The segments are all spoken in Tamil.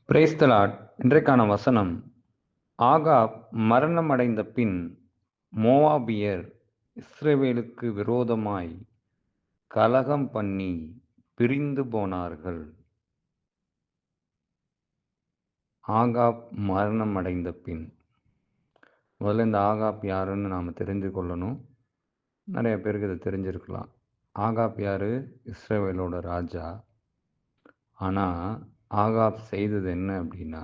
Praise the Lord. இன்றைக்கான வசனம், ஆகாப் மரணமடைந்த பின் மோவாபியர் இஸ்ரவேலுக்கு விரோதமாய் கலகம் பண்ணி பிரிந்து போனார்கள். ஆகாப் மரணமடைந்த பின். முதல்ல இந்த ஆகாப் யாருன்னு நாம் தெரிந்து கொள்ளணும். நிறைய பேருக்கு இது தெரிஞ்சிருக்கலாம். ஆகாப் யாரு? இஸ்ரவேலோட ராஜா. ஆனால் ஆகாப் செய்தது என்ன அப்படின்னா,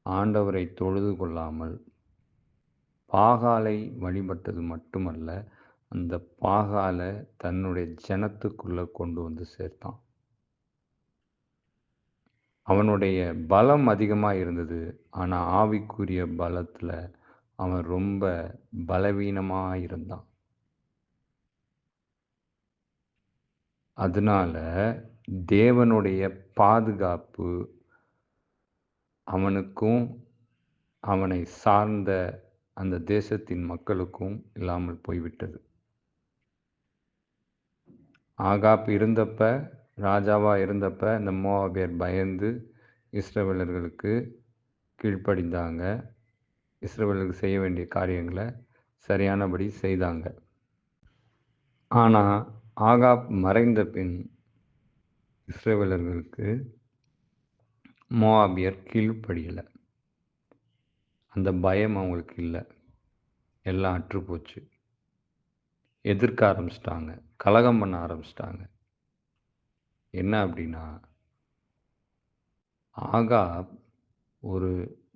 ஆண்டவரை தொழுது கொள்ளாமல் பாகாலை வழிபட்டது மட்டுமல்ல, அந்த பாகாலை தன்னுடைய ஜனத்துக்குள்ளே கொண்டு வந்து சேர்த்தான். அவனுடைய பலம் அதிகமாக இருந்தது. ஆனால் ஆவிக்குரிய பலத்தில் அவன் ரொம்ப பலவீனமாக இருந்தான். அதனால தேவனுடைய பாதுகாப்பு அவனுக்கும் அவனை சார்ந்த அந்த தேசத்தின் மக்களுக்கும் இல்லாமல் போய்விட்டது. ஆகாப் இருந்தப்ப, ராஜாவாக இருந்தப்ப, இந்த மோவாபியர் பயந்து இஸ்ரவேலர்களுக்கு கீழ்ப்படிந்தாங்க. இஸ்ரவேலருக்கு செய்ய வேண்டிய காரியங்களை சரியானபடி செய்தாங்க. ஆனால் ஆகாப் மறைந்த பின் இஸ்ரவேலர்களுக்கு மோவாபியர் கீழ்ப்படியலை. அந்த பயம் அவங்களுக்கு இல்லை. எல்லாம் அற்றுப்போச்சு. எதிர்க்க ஆரம்பிச்சிட்டாங்க, கலகம் பண்ண ஆரம்பிச்சிட்டாங்க. என்ன அப்படின்னா, ஆகாப் ஒரு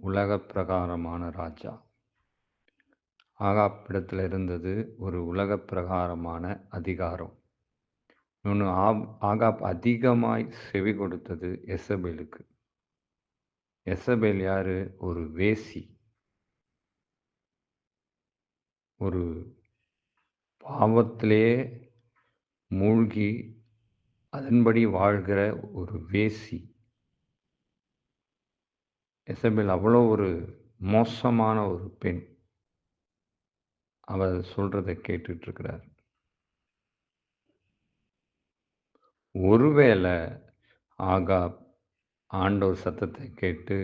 உலக பிரகாரமான ராஜா. ஆகாப் இடத்துல இருந்தது ஒரு உலக பிரகாரமான அதிகாரம். இன்னொன்று, ஆகாப் அதிகமாய் செவி கொடுத்தது எசபேலுக்கு. எசபேல் யாரு? ஒரு வேசி, ஒரு பாவத்திலே மூழ்கி அதன்படி வாழ்கிற ஒரு வேசி. எசபேல் அவ்வளோ ஒரு மோசமான ஒரு பெண். அவர் சொல்றதை கேட்டுட்டு இருக்கிறார். ஒருவேளை ஆகாப் ஆண்டவர் சத்தத்தை கேட்டு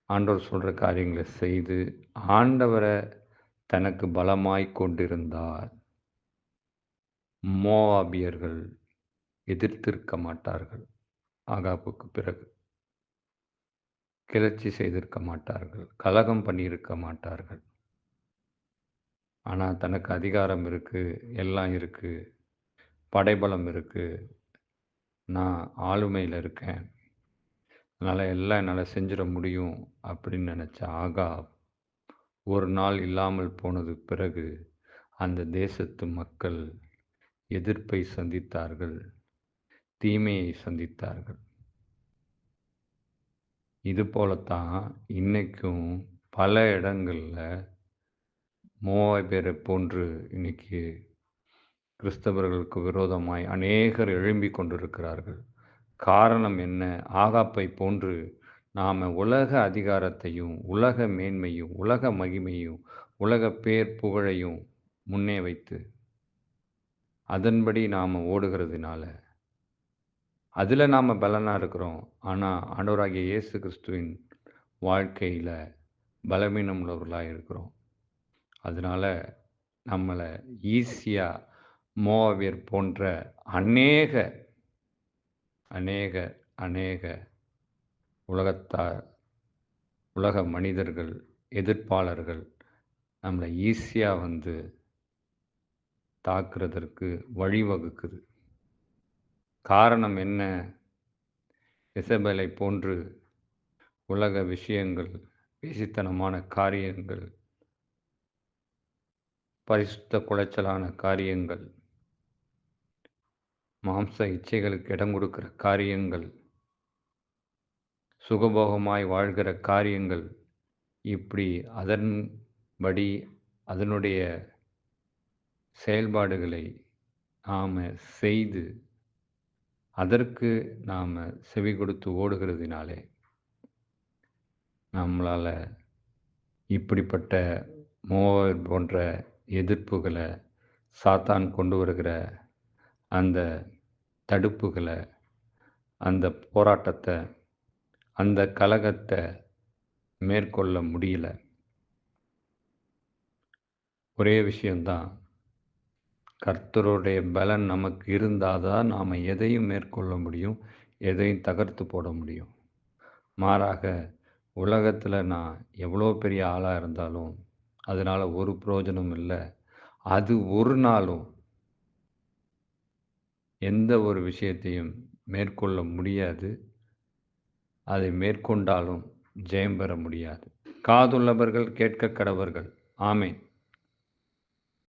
ஆண்டவர் சொல்ற காரியங்களை செய்து ஆண்டவரை தனக்கு பலமாய் கொண்டிருந்தார், மோவாபியர்கள் எதிர்த்திருக்க மாட்டார்கள். ஆகாப்புக்கு பிறகு கிளர்ச்சி செய்திருக்க மாட்டார்கள், கலகம் பண்ணியிருக்க மாட்டார்கள். ஆனால் தனக்கு அதிகாரம் இருக்கு, எல்லாம் இருக்கு, படைபலம் இருக்கு, நான் ஆளுமையில் இருக்கேன், அதனால் எல்லாம் என்னால் செஞ்சிட முடியும் அப்படின்னு நினச்ச ஆகாப் ஒரு நாள் இல்லாமல் போனது பிறகு அந்த தேசத்து மக்கள் எதிர்ப்பை சந்தித்தார்கள், தீமையை சந்தித்தார்கள். இது போலத்தான் இன்னைக்கும் பல இடங்களில் மோவாபியரை போன்று இன்னைக்கு கிறிஸ்தவர்களுக்கு விரோதமாய் அநேகர் எழும்பி கொண்டிருக்கிறார்கள். காரணம் என்ன? ஆகாப்பை போன்று நாம் உலக அதிகாரத்தையும் உலக மேன்மையும் உலக மகிமையும் உலக பேர் புகழையும் முன்னே வைத்து அதன்படி நாம் ஓடுகிறதுனால அதில் நாம் பலனாக இருக்கிறோம். ஆனால் ஆண்டவராகிய இயேசு கிறிஸ்துவின் வாழ்க்கையில் பலவீனம் உள்ளவர்களாக இருக்கிறோம். அதனால் நம்மளை ஈஸியாக மோவாபியர் போன்ற அநேக அநேக அநேக உலகத்தார், உலக மனிதர்கள், எதிர்ப்பாளர்கள் நம்மளை ஈஸியாக வந்து தாக்குறதற்கு வழிவகுக்குது. காரணம் என்ன? எசபேலை போன்று உலக விஷயங்கள், வேசித்தனமான காரியங்கள், பரிசுத்த குலைச்சலான காரியங்கள், மாம்ச இச்சைகளுக்கு இடம் கொடுக்கிற காரியங்கள், சுகபோகமாய் வாழ்கிற காரியங்கள், இப்படி அதன்படி அதனுடைய செயல்பாடுகளை நாம் செய்து அதற்கு நாம் செவி கொடுத்து ஓடுகிறதுனாலே நம்மளால் இப்படிப்பட்ட மோவாப் போன்ற எதிர்ப்புகளை, சாத்தான் கொண்டு வருகிற அந்த தடுப்புகளை, அந்த போராட்டத்தை அந்த கலகத்த மேற்கொள்ள முடியல. ஒரே விஷயம் தான். கர்த்தருடைய பலன் நமக்கு இருந்தா தான் நாம எதையும் மேற்கொள்ள முடியும். எதையும் தகர்த்து போட முடியும். மாறாக உலகத்தில நான் எவ்வளோ பெரிய ஆளா இருந்தாலும், அதனால ஒரு பிரயோஜனமும் இல்ல. அது ஒரு நாளும் எந்த ஒரு விஷயத்தையும் மேற்கொள்ள முடியாது. அதை மேற்கொண்டாலும் ஜெயம் பெற முடியாது. காதுள்ளவர்கள் கேட்கக் கடவர்கள். ஆமென்.